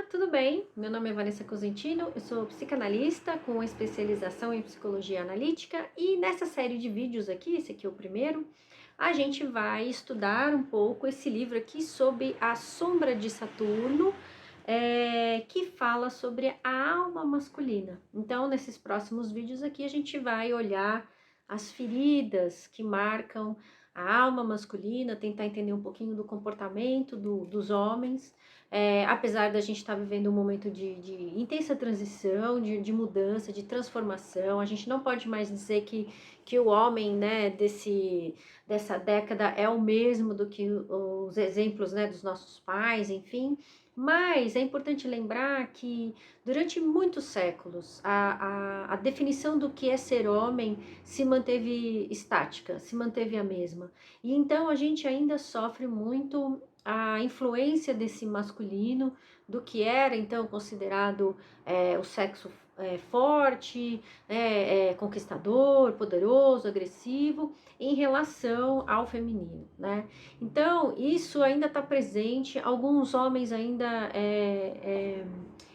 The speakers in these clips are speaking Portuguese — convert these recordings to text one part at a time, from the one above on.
tudo bem? Meu nome é Vanessa Cosentino, eu sou psicanalista com especialização em psicologia analítica e nessa série de vídeos aqui, esse aqui é o primeiro, a gente vai estudar um pouco esse livro aqui sobre a sombra de Saturno, que fala sobre a alma masculina. Então, nesses próximos vídeos aqui, a gente vai olhar as feridas que marcam a alma masculina, tentar entender um pouquinho do comportamento dos homens. Apesar da gente estar vivendo um momento de intensa transição, de mudança, de transformação, a gente não pode mais dizer que o homem, né, dessa década é o mesmo do que os exemplos, né, dos nossos pais, enfim. Mas é importante lembrar que durante muitos séculos a definição do que é ser homem se manteve estática, se manteve a mesma. E então a gente ainda sofre muito a influência desse masculino, do que era então considerado o sexo forte, conquistador, poderoso, agressivo, em relação ao feminino, né? Então, isso ainda está presente, alguns homens ainda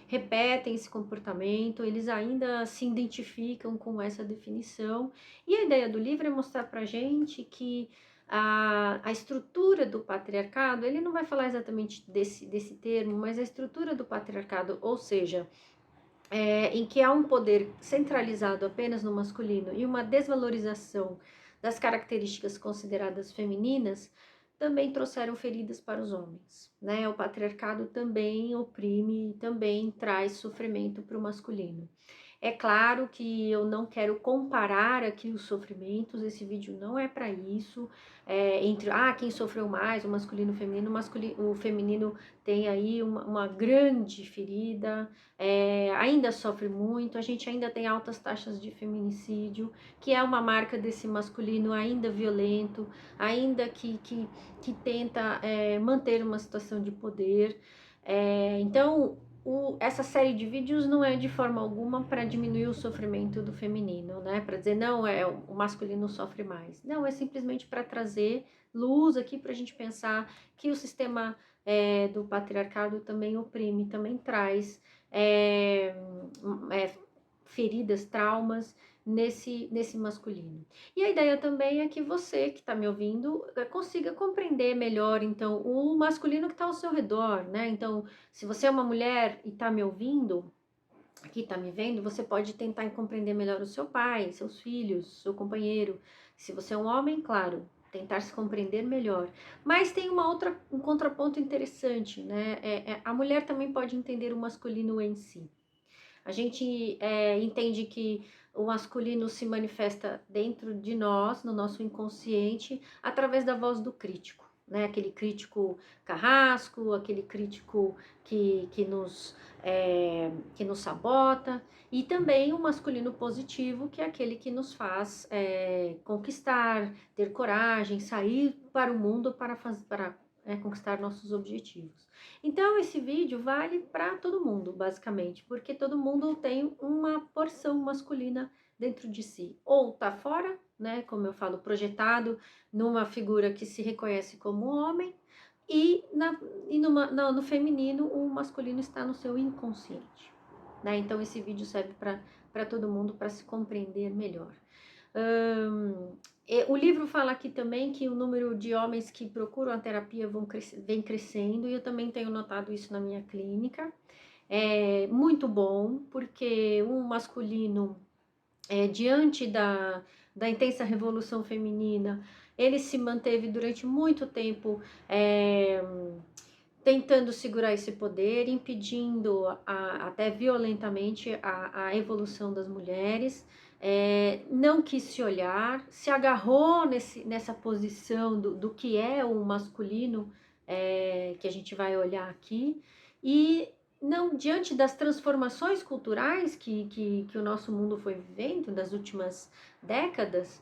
repetem esse comportamento, eles ainda se identificam com essa definição, e a ideia do livro é mostrar pra gente que a estrutura do patriarcado, ele não vai falar exatamente desse termo, mas a estrutura do patriarcado, ou seja, em que há um poder centralizado apenas no masculino e uma desvalorização das características consideradas femininas, também trouxeram feridas para os homens, né? O patriarcado também oprime, também traz sofrimento para o masculino. É claro que eu não quero comparar aqui os sofrimentos, esse vídeo não é para isso, entre quem sofreu mais, o masculino e o feminino. O feminino tem aí uma grande ferida, ainda sofre muito, a gente ainda tem altas taxas de feminicídio, que é uma marca desse masculino ainda violento, ainda que tenta manter uma situação de poder. Então, essa série de vídeos não é de forma alguma para diminuir o sofrimento do feminino, né? Para dizer, não, o masculino sofre mais. Não, é simplesmente para trazer luz aqui para a gente pensar que o sistema do patriarcado também oprime, também traz feridas, traumas nesse masculino. E a ideia também é que você que está me ouvindo consiga compreender melhor, então, o masculino que está ao seu redor, né? Então, se você é uma mulher e está me ouvindo, aqui está me vendo, você pode tentar compreender melhor o seu pai, seus filhos, seu companheiro. Se você é um homem, claro, tentar se compreender melhor. Mas tem um contraponto interessante, né? A mulher também pode entender o masculino em si. A gente entende que o masculino se manifesta dentro de nós, no nosso inconsciente, através da voz do crítico, né? Aquele crítico carrasco, aquele crítico que nos sabota, e também o masculino positivo, que é aquele que nos faz conquistar, ter coragem, sair para o mundo para conquistar nossos objetivos. Então, esse vídeo vale para todo mundo, basicamente, porque todo mundo tem uma porção masculina dentro de si. Ou tá fora, né, como eu falo, projetado numa figura que se reconhece como homem, e no feminino, o masculino está no seu inconsciente, né? Então, esse vídeo serve para todo mundo, para se compreender melhor. O livro fala aqui também que o número de homens que procuram a terapia vem crescendo, e eu também tenho notado isso na minha clínica. É muito bom, porque o masculino, diante da intensa revolução feminina, ele se manteve durante muito tempo tentando segurar esse poder, impedindo até violentamente a evolução das mulheres, não quis se olhar, se agarrou nessa posição do que é o masculino, que a gente vai olhar aqui, e não, diante das transformações culturais que o nosso mundo foi vivendo das últimas décadas,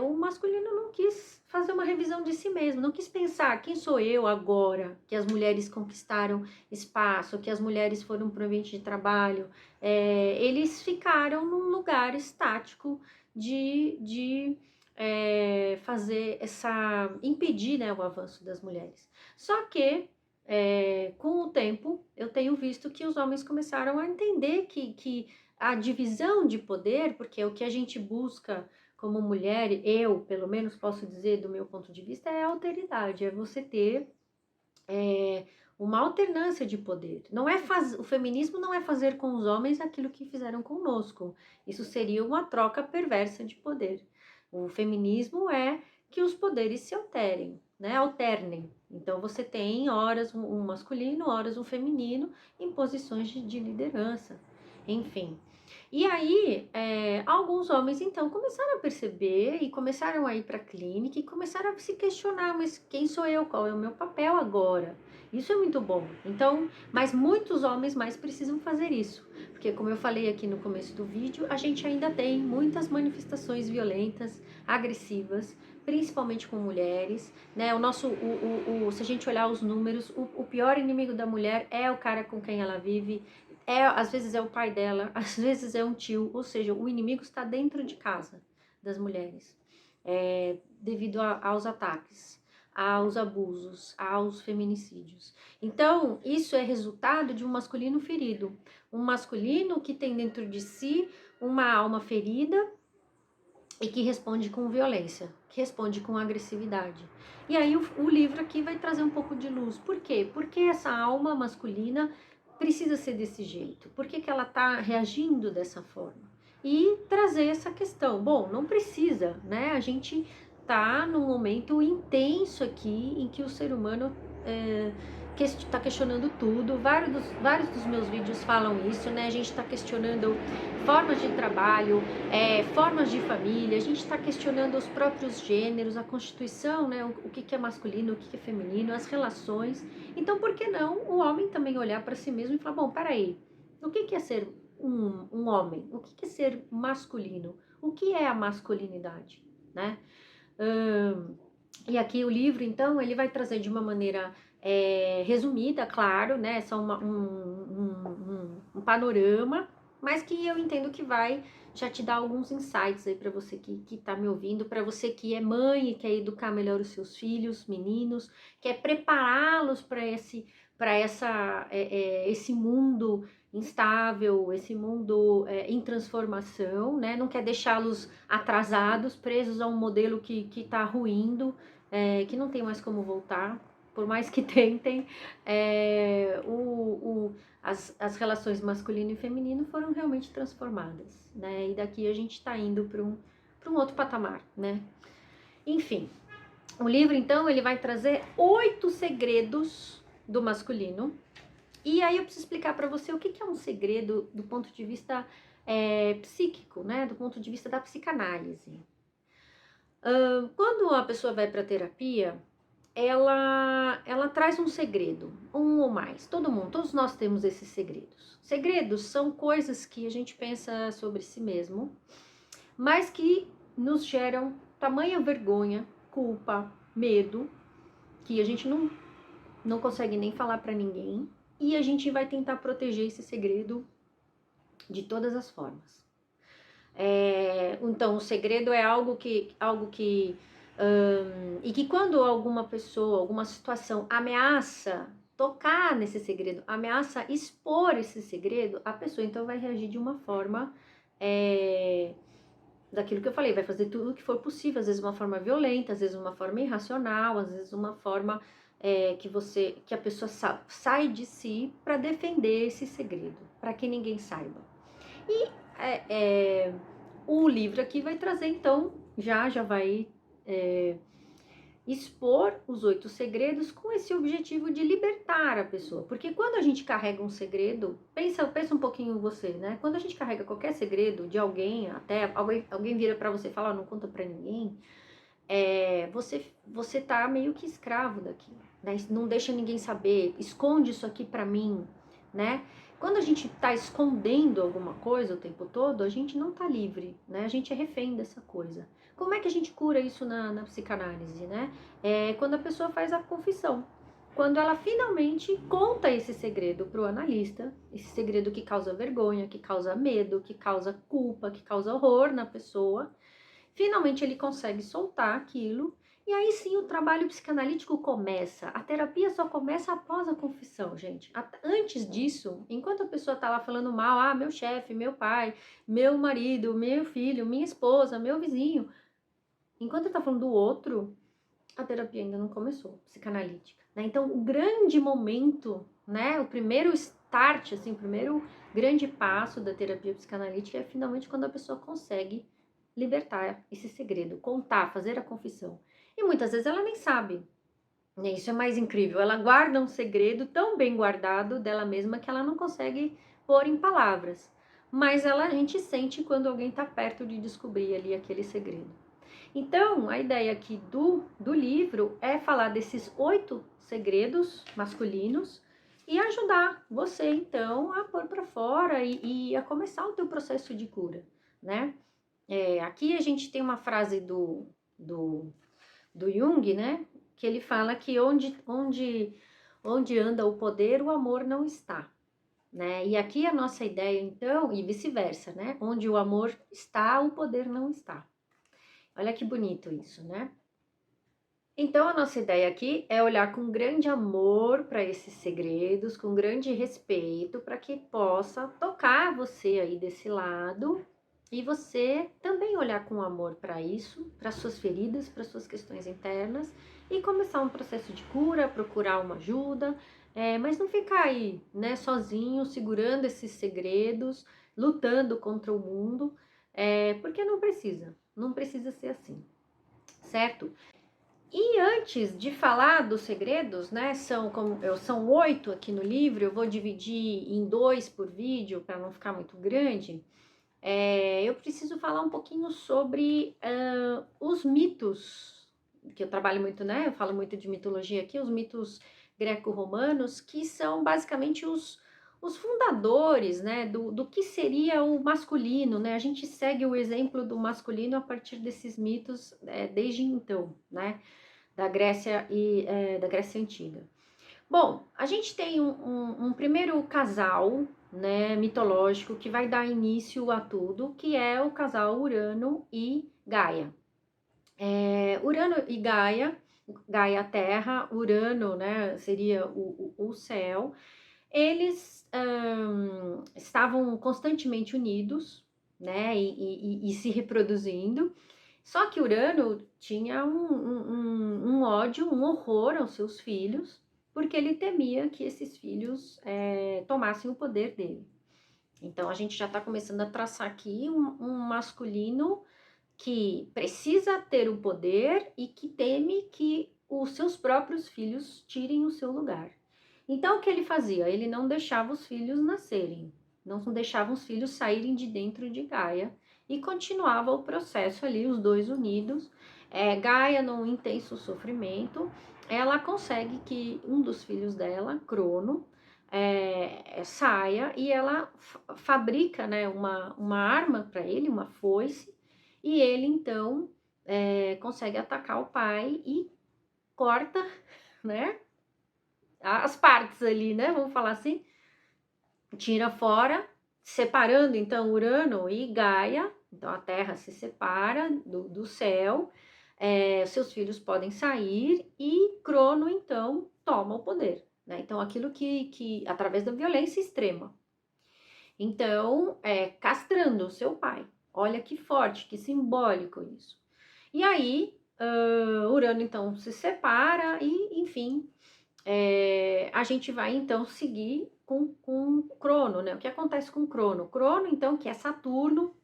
o masculino não quis fazer uma revisão de si mesmo, não quis pensar quem sou eu agora que as mulheres conquistaram espaço, que as mulheres foram para o ambiente de trabalho. Eles ficaram num lugar estático de fazer impedir, né, o avanço das mulheres. Só que com o tempo, tenho visto que os homens começaram a entender que a divisão de poder, porque é o que a gente busca como mulher, eu, pelo menos, posso dizer do meu ponto de vista, é a alteridade, é você ter é, uma alternância de poder. Não é o feminismo não é fazer com os homens aquilo que fizeram conosco. Isso seria uma troca perversa de poder. O feminismo é que os poderes se alterem, né? Alternem. Então você tem horas um masculino, horas um feminino em posições de liderança. Enfim. E aí, alguns homens então começaram a perceber e começaram a ir para a clínica e começaram a se questionar, mas quem sou eu? Qual é o meu papel agora? Isso é muito bom. Então, mas muitos homens mais precisam fazer isso, porque como eu falei aqui no começo do vídeo, a gente ainda tem muitas manifestações violentas, agressivas, principalmente com mulheres, né? Se a gente olhar os números, o pior inimigo da mulher é o cara com quem ela vive. Às vezes é o pai dela, às vezes é um tio, ou seja, o inimigo está dentro de casa das mulheres, devido aos ataques, aos abusos, aos feminicídios. Então, isso é resultado de um masculino ferido, um masculino que tem dentro de si uma alma ferida e que responde com violência, que responde com agressividade. E aí o livro aqui vai trazer um pouco de luz. Por quê? Porque essa alma masculina precisa ser desse jeito? Por que ela está reagindo dessa forma? E trazer essa questão. Bom, não precisa, né? A gente tá num momento intenso aqui em que o ser humano está questionando tudo. Vários dos meus vídeos falam isso, né? A gente está questionando formas de trabalho, formas de família, a gente está questionando os próprios gêneros, a constituição, né? O que é masculino, o que é feminino, as relações. Então, por que não o homem também olhar para si mesmo e falar, bom, peraí, o que é ser um homem? O que é ser masculino? O que é a masculinidade, né? E aqui o livro, então, ele vai trazer de uma maneira resumida, claro, né? Só um panorama, mas que eu entendo que vai já te dar alguns insights aí para você que tá me ouvindo, para você que é mãe e quer educar melhor os seus filhos, meninos, quer prepará-los para esse mundo instável, esse mundo em transformação, né? Não quer deixá-los atrasados, presos a um modelo que está ruindo, que não tem mais como voltar, por mais que tentem. As relações masculino e feminino foram realmente transformadas, né? E daqui a gente está indo para um outro patamar, né? Enfim, o livro, então, ele vai trazer 8 segredos do masculino. E aí eu preciso explicar para você o que é um segredo do ponto de vista psíquico, né? Do ponto de vista da psicanálise. Quando a pessoa vai para terapia, ela traz um segredo, um ou mais. Todos nós temos esses segredos. Segredos são coisas que a gente pensa sobre si mesmo, mas que nos geram tamanha vergonha, culpa, medo, que a gente não consegue nem falar para ninguém, e a gente vai tentar proteger esse segredo de todas as formas. Então, o segredo é algo que e que quando alguma pessoa, alguma situação ameaça tocar nesse segredo, ameaça expor esse segredo, a pessoa então vai reagir de uma forma daquilo que eu falei, vai fazer tudo o que for possível, às vezes uma forma violenta, às vezes uma forma irracional, às vezes uma forma que a pessoa sai de si para defender esse segredo, para que ninguém saiba. E o livro aqui vai trazer, então, já vai expor os 8 segredos com esse objetivo de libertar a pessoa. Porque quando a gente carrega um segredo, pensa um pouquinho você, né? Quando a gente carrega qualquer segredo de alguém, até alguém vira para você e fala, não conta para ninguém, você tá meio que escravo daquilo, né? Não deixa ninguém saber, esconde isso aqui para mim, né? Quando a gente tá escondendo alguma coisa o tempo todo, a gente não tá livre, né? A gente é refém dessa coisa. Como é que a gente cura isso na psicanálise, né? Quando a pessoa faz a confissão. Quando ela finalmente conta esse segredo pro analista, esse segredo que causa vergonha, que causa medo, que causa culpa, que causa horror na pessoa, finalmente ele consegue soltar aquilo E aí sim o trabalho psicanalítico começa. A terapia só começa após a confissão, gente. Antes disso, enquanto a pessoa tá lá falando mal, meu chefe, meu pai, meu marido, meu filho, minha esposa, meu vizinho, enquanto tá falando do outro, a terapia ainda não começou, psicanalítica, né? Então, o grande momento, né, o primeiro start, assim, o primeiro grande passo da terapia psicanalítica é finalmente quando a pessoa consegue libertar esse segredo, contar, fazer a confissão. E muitas vezes ela nem sabe, né? Isso é mais incrível. Ela guarda um segredo tão bem guardado dela mesma que ela não consegue pôr em palavras. Mas a gente sente quando alguém está perto de descobrir ali aquele segredo. Então, a ideia aqui do livro é falar desses 8 segredos masculinos e ajudar você, então, a pôr para fora e a começar o teu processo de cura, né? Aqui a gente tem uma frase do, do Jung, né? Que ele fala que onde anda o poder, o amor não está, né? E aqui a nossa ideia, então, e vice-versa, né? Onde o amor está, o poder não está. Olha que bonito isso, né? Então, a nossa ideia aqui é olhar com grande amor para esses segredos, com grande respeito, para que possa tocar você aí desse lado e você também olhar com amor para isso, para suas feridas, para suas questões internas e começar um processo de cura, procurar uma ajuda, mas não ficar aí, né, sozinho, segurando esses segredos, lutando contra o mundo, porque não precisa ser assim, certo? E antes de falar dos segredos, né, são 8 aqui no livro, eu vou dividir em 2 por vídeo para não ficar muito grande. Eu preciso falar um pouquinho sobre os mitos, que eu trabalho muito, né? Eu falo muito de mitologia aqui, os mitos greco-romanos, que são basicamente os fundadores, né, do que seria o masculino, né? A gente segue o exemplo do masculino a partir desses mitos desde então, né? Da Grécia Antiga. Bom, a gente tem um primeiro casal, né, mitológico que vai dar início a tudo, que é o casal Urano e Gaia. Urano e Gaia, Gaia Terra, Urano, né, seria o céu, eles estavam constantemente unidos, né, e se reproduzindo. Só que Urano tinha um ódio, um horror aos seus filhos, porque ele temia que esses filhos tomassem o poder dele. Então a gente já está começando a traçar aqui um masculino que precisa ter o poder e que teme que os seus próprios filhos tirem o seu lugar. Então o que ele fazia? Ele não deixava os filhos nascerem, não deixava os filhos saírem de dentro de Gaia e continuava o processo ali, os dois unidos. Gaia, num intenso sofrimento, ela consegue que um dos filhos dela, Crono, saia e ela fabrica, né, uma arma para ele, uma foice, e ele então consegue atacar o pai e corta, né, as partes ali, né, vamos falar assim, tira fora, separando então Urano e Gaia. Então a Terra se separa do céu, seus filhos podem sair e Crono então toma o poder, né? Então aquilo que através da violência extrema. Então, castrando o seu pai. Olha que forte, que simbólico isso. E aí, Urano então se separa e, enfim, a gente vai então seguir com Crono, né? O que acontece com Crono? Crono, então, que é Saturno,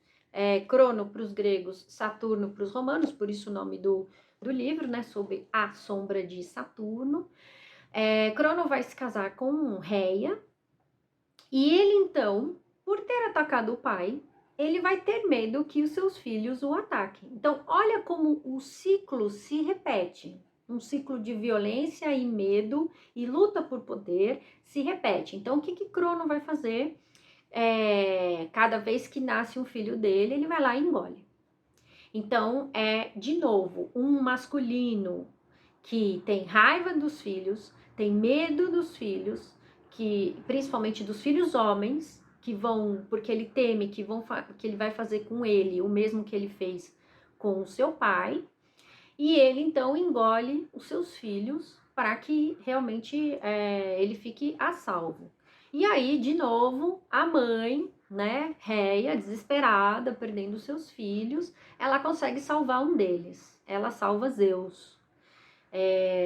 Crono para os gregos, Saturno para os romanos, por isso o nome do livro, né? Sob a sombra de Saturno. Crono vai se casar com Reia, e ele então, por ter atacado o pai, ele vai ter medo que os seus filhos o ataquem. Então, olha como o ciclo se repete. Um ciclo de violência e medo e luta por poder se repete. Então, o que Crono vai fazer? Cada vez que nasce um filho dele, ele vai lá e engole. Então, de novo, um masculino que tem raiva dos filhos, tem medo dos filhos, que principalmente dos filhos homens, que vão, porque ele teme que ele vai fazer com ele o mesmo que ele fez com o seu pai. E ele então engole os seus filhos para que realmente ele fique a salvo. E aí, de novo, a mãe, né, Réia, desesperada, perdendo seus filhos, ela consegue salvar um deles. Ela salva Zeus.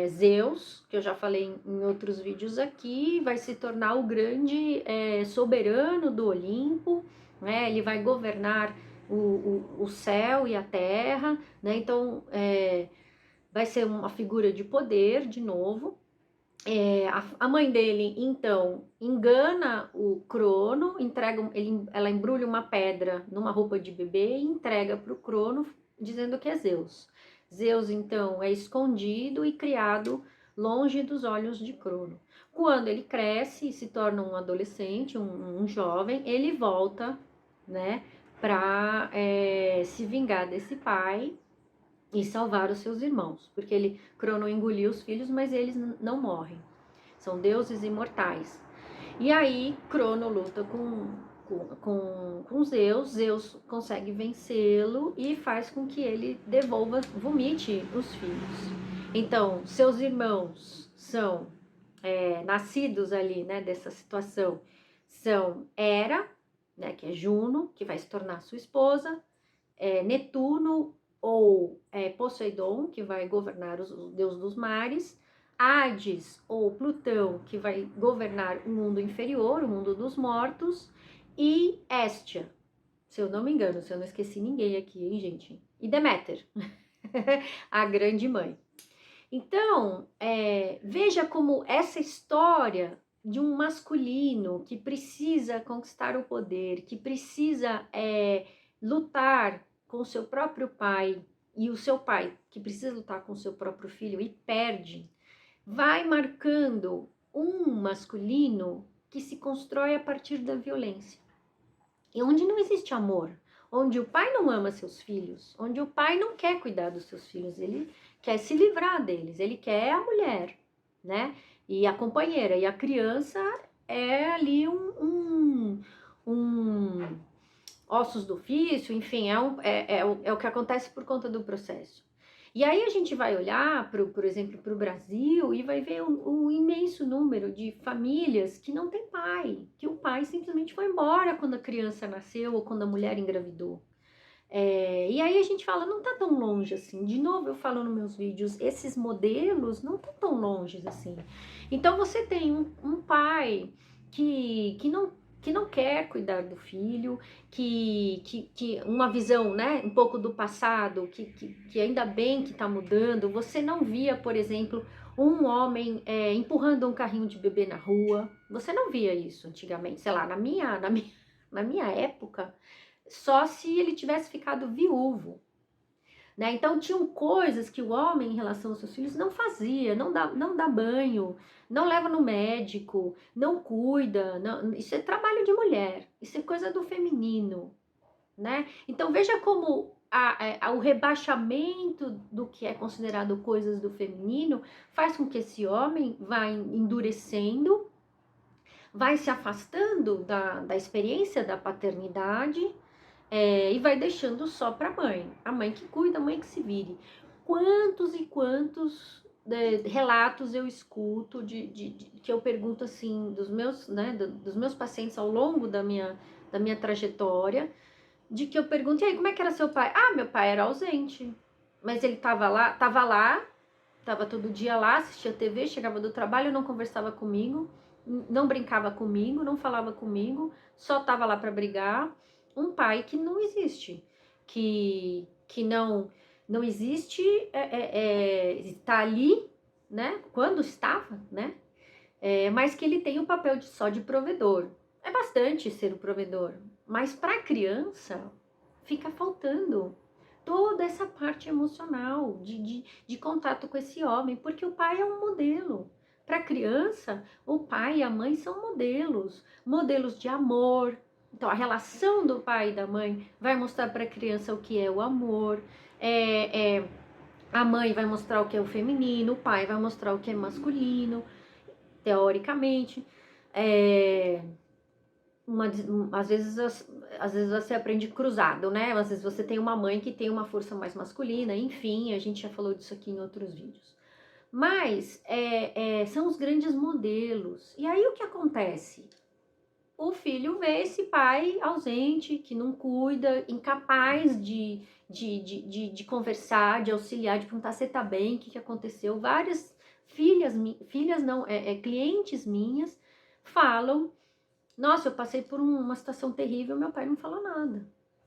Zeus, que eu já falei em outros vídeos aqui, vai se tornar o grande soberano do Olimpo, né? Ele vai governar o céu e a terra, né? Então, vai ser uma figura de poder de novo. A mãe dele, então, engana o Crono, ela embrulha uma pedra numa roupa de bebê e entrega para o Crono, dizendo que é Zeus. Zeus, então, é escondido e criado longe dos olhos de Crono. Quando ele cresce e se torna um adolescente, um jovem, ele volta, né, para se vingar desse pai e salvar os seus irmãos, porque Crono engoliu os filhos, mas eles não morrem. São deuses imortais. E aí Crono luta com Zeus, Zeus consegue vencê-lo e faz com que ele vomite os filhos. Então, seus irmãos são nascidos ali, né, dessa situação, são Hera, né, que é Juno, que vai se tornar sua esposa, Netuno ou Poseidon, que vai governar o deus dos mares, Hades ou Plutão, que vai governar o mundo inferior, o mundo dos mortos, e Hestia, se eu não me engano, se eu não esqueci ninguém aqui, hein, gente? E Deméter, a grande mãe. Então, veja como essa história de um masculino que precisa conquistar o poder, que precisa lutar com o seu próprio pai, e o seu pai que precisa lutar com o seu próprio filho e perde, vai marcando um masculino que se constrói a partir da violência. E onde não existe amor, onde o pai não ama seus filhos, onde o pai não quer cuidar dos seus filhos, ele quer se livrar deles, ele quer a mulher, né? E a companheira, e a criança é ali um ossos do ofício, enfim, é o que acontece por conta do processo. E aí a gente vai olhar, por exemplo, para o Brasil e vai ver um imenso número de famílias que não tem pai, que o pai simplesmente foi embora quando a criança nasceu ou quando a mulher engravidou. E aí a gente fala, não tá tão longe assim. De novo, eu falo nos meus vídeos, esses modelos não estão tão longe assim. Então você tem um pai que não quer cuidar do filho, que uma visão, né, um pouco do passado, que ainda bem que está mudando. Você não via, por exemplo, um homem empurrando um carrinho de bebê na rua. Você não via isso antigamente, sei lá, na minha época, só se ele tivesse ficado viúvo. Né? Então tinham coisas que o homem em relação aos seus filhos não fazia, não dá banho, não leva no médico, não cuida, isso é trabalho de mulher, isso é coisa do feminino, né? Então veja como o rebaixamento do que é considerado coisas do feminino faz com que esse homem vá endurecendo, vai se afastando da experiência da paternidade, e vai deixando só para a mãe que cuida, a mãe que se vire. Quantos e quantos relatos eu escuto que eu pergunto assim dos meus, né, dos meus pacientes ao longo da minha trajetória, de que eu pergunto, e aí, como é que era seu pai? Ah, meu pai era ausente, mas ele estava lá, estava todo dia lá, assistia TV, chegava do trabalho, não conversava comigo, não brincava comigo, não falava comigo, só estava lá para brigar. Um pai que não existe, que não existe, está ali, né? Quando estava, né? Mas que ele tem o papel só de provedor. É bastante ser o provedor, mas para a criança fica faltando toda essa parte emocional de contato com esse homem, porque o pai é um modelo. Para a criança, o pai e a mãe são modelos de amor. Então, a relação do pai e da mãe vai mostrar para a criança o que é o amor. A mãe vai mostrar o que é o feminino, o pai vai mostrar o que é masculino, teoricamente. às vezes você aprende cruzado, né? Às vezes você tem uma mãe que tem uma força mais masculina, enfim, a gente já falou disso aqui em outros vídeos. Mas são os grandes modelos. E aí o que acontece? O filho vê esse pai ausente, que não cuida, incapaz de conversar, de auxiliar, de perguntar se tá bem, o que aconteceu. Várias filhas não, clientes minhas falam: nossa, eu passei por uma situação terrível, meu pai não falou nada.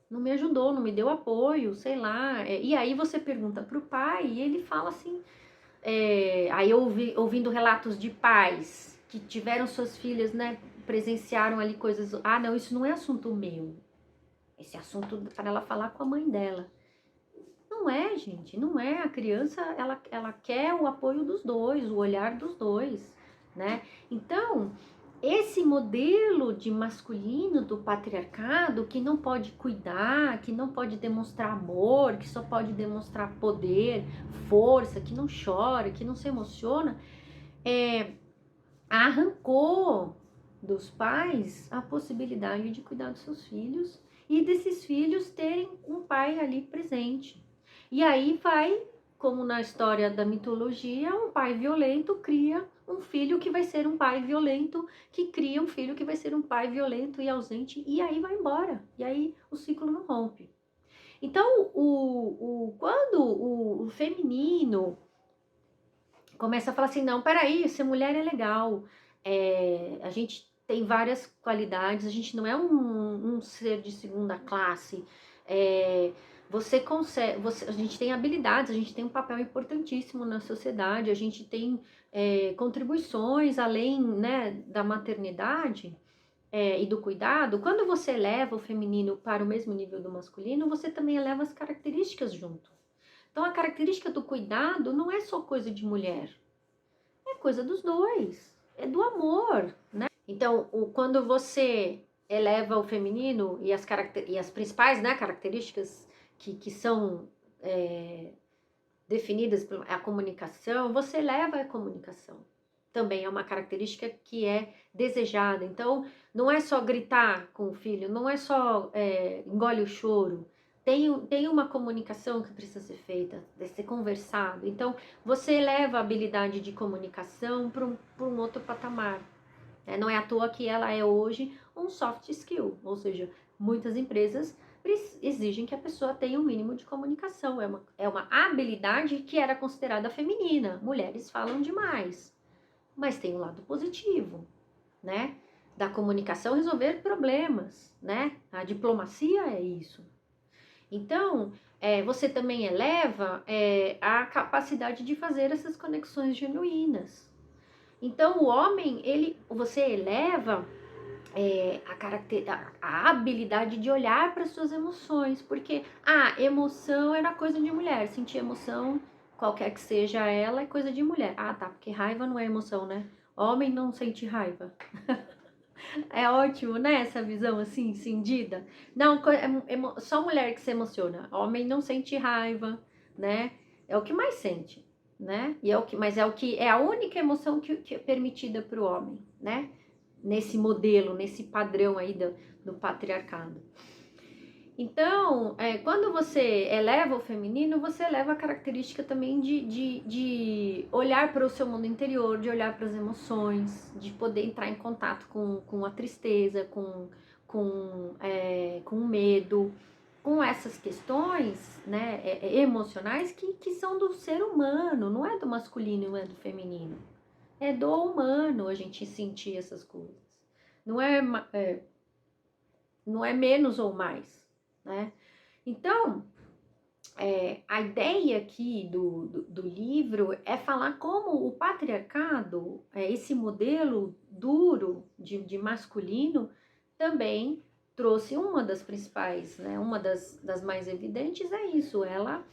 Não me ajudou, não me deu apoio, sei lá. E aí você pergunta pro pai e ele fala assim. Aí eu ouvindo relatos de pais que tiveram suas filhas, né, presenciaram ali coisas. Ah, não, isso não é assunto meu. Esse assunto para ela falar com a mãe dela. Não é, gente, não é. A criança, ela quer o apoio dos dois, o olhar dos dois, né? Então, esse modelo de masculino do patriarcado que não pode cuidar, que não pode demonstrar amor, que só pode demonstrar poder, força, que não chora, que não se emociona, arrancou dos pais a possibilidade de cuidar dos seus filhos e desses filhos terem um pai ali presente. E aí vai, como na história da mitologia, um pai violento cria um filho que vai ser um pai violento, que cria um filho que vai ser um pai violento e ausente, e aí vai embora. E aí o ciclo não rompe. Então, quando o feminino começa a falar assim, não, peraí, ser mulher é legal, a gente tem várias qualidades, a gente não é um ser de segunda classe, você consegue, a gente tem habilidades, a gente tem um papel importantíssimo na sociedade, a gente tem contribuições além, né, da maternidade e do cuidado. Quando você eleva o feminino para o mesmo nível do masculino, você também eleva as características junto. Então, a característica do cuidado não é só coisa de mulher, é coisa dos dois, é do amor, né? Então, quando você eleva o feminino e as principais, né, características que são definidas pela comunicação, você eleva a comunicação. Também é uma característica que é desejada. Então, não é só gritar com o filho, não é só engole o choro. Tem uma comunicação que precisa ser feita, de ser conversado. Então, você eleva a habilidade de comunicação para um outro patamar. Não é à toa que ela é hoje um soft skill, ou seja, muitas empresas exigem que a pessoa tenha um mínimo de comunicação. É uma habilidade que era considerada feminina. Mulheres falam demais, mas tem um lado positivo, né? Da comunicação resolver problemas, né? A diplomacia é isso. Então, você também eleva a capacidade de fazer essas conexões genuínas. Então, o homem, você eleva a habilidade de olhar para suas emoções, porque emoção era coisa de mulher, sentir emoção, qualquer que seja ela, é coisa de mulher. Ah, tá, porque raiva não é emoção, né? Homem não sente raiva. É ótimo, né? Essa visão assim, cindida. Não, só mulher que se emociona. Homem não sente raiva, né? É o que mais sente, né? Mas é a única emoção que é permitida para o homem, né? Nesse modelo, nesse padrão aí do patriarcado. Então, quando você eleva o feminino, você eleva a característica também de olhar para o seu mundo interior, de olhar para as emoções, de poder entrar em contato com a tristeza, com o medo, com essas questões, né, emocionais que são do ser humano, não é do masculino, não é do feminino. É do humano a gente sentir essas coisas. Não não é menos ou mais, né? Então, a ideia aqui do livro é falar como o patriarcado, esse modelo duro de masculino, também trouxe uma das principais, né? Uma das mais evidentes é isso, ela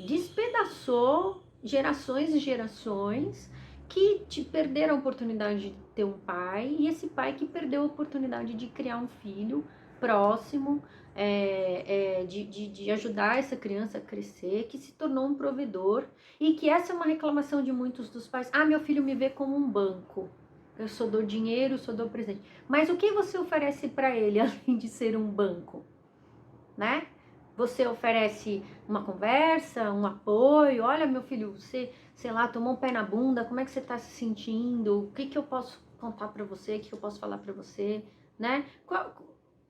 despedaçou gerações e gerações que perderam a oportunidade de ter um pai, e esse pai que perdeu a oportunidade de criar um filho próximo, de ajudar essa criança a crescer, que se tornou um provedor, e que essa é uma reclamação de muitos dos pais. Meu filho me vê como um banco. Eu só dou dinheiro, só dou presente. Mas o que você oferece para ele, além de ser um banco, né? Você oferece uma conversa, um apoio. Olha, meu filho, você, sei lá, tomou um pé na bunda, como é que você tá se sentindo? O que que eu posso contar para você? O que que eu posso falar para você, né?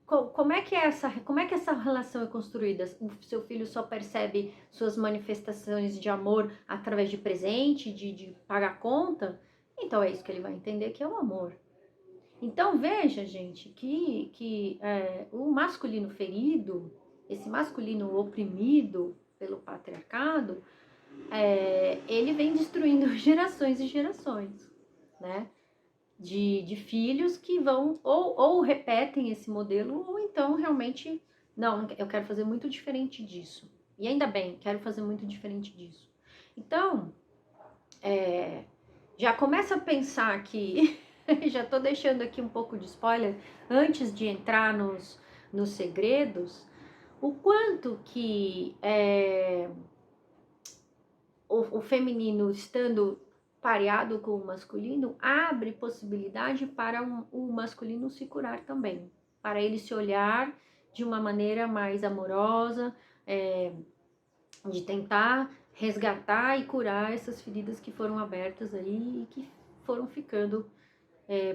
Como é que essa relação é construída? O seu filho só percebe suas manifestações de amor através de presente, de pagar conta? Então é isso que ele vai entender que é o amor. Então veja, gente, que o masculino ferido, esse masculino oprimido pelo patriarcado, ele vem destruindo gerações e gerações, né? De filhos que vão ou repetem esse modelo, ou então realmente, não, eu quero fazer muito diferente disso. E ainda bem, quero fazer muito diferente disso. Então, já começa a pensar que, já tô deixando aqui um pouco de spoiler, antes de entrar nos segredos, o quanto que o feminino estando pareado com o masculino, abre possibilidade para o masculino se curar também, para ele se olhar de uma maneira mais amorosa, de tentar resgatar e curar essas feridas que foram abertas aí e que foram ficando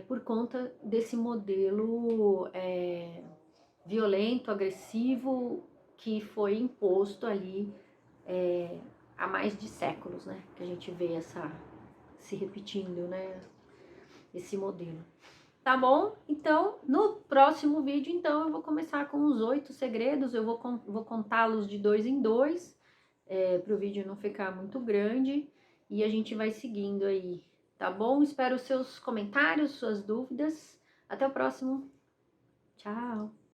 por conta desse modelo violento, agressivo, que foi imposto ali há mais de séculos, né? Que a gente vê se repetindo, né? Esse modelo. Tá bom? Então, no próximo vídeo, então, eu vou começar com os 8 segredos. Eu vou contá-los de 2 em 2, para o vídeo não ficar muito grande. E a gente vai seguindo aí, tá bom? Espero os seus comentários, suas dúvidas. Até o próximo. Tchau!